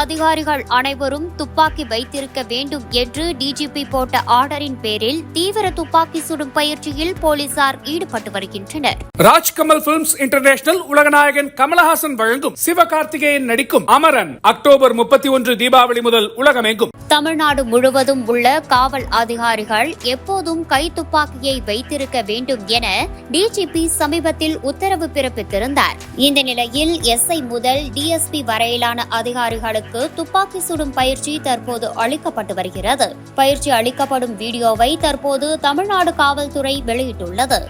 அதிகாரிகள் அனைவரும் துப்பாக்கி வைத்திருக்க வேண்டும் என்று டிஜிபி போட்ட ஆர்டரின் பேரில் தீவிர துப்பாக்கி சுடும் பயிற்சியில் போலீசார் ஈடுபட்டு வருகின்றனர். ராஜ்கமல் பிலிம்ஸ் இன்டர்நேஷனல் உலகநாயகன் கமலஹாசன் வழங்கும் சிவகார்த்திகேயன் நடிக்கும் அமரன் அக்டோபர் 31 தீபாவளி முதல் உலகமெங்கும். தமிழ்நாடு முழுவதும் உள்ள காவல் அதிகாரிகள் எப்போதும் கைத்துப்பாக்கியை வைத்திருக்க வேண்டும் என டிஜிபி சமீபத்தில் உத்தரவு பிறப்பித்திருந்தார். இந்த நிலையில் எஸ்ஐ முதல் டிஎஸ்பி வரையிலான அதிகாரிகளுக்கு துப்பாக்கி சுடும் பயிற்சி தற்போது அளிக்கப்பட்டு வருகிறது. பயிற்சி அளிக்கப்படும் வீடியோவை தற்போது தமிழ்நாடு காவல்துறை வெளியிட்டுள்ளது.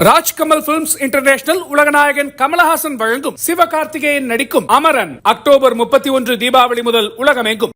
ராஜ்கமல் பிலிம்ஸ் இன்டர்நேஷனல் உலகநாயகன் கமலஹாசன் வழங்கும் சிவகார்த்திகேயன் நடிக்கும் அமரன் அக்டோபர் 31 தீபாவளி முதல் உலகமெங்கும்.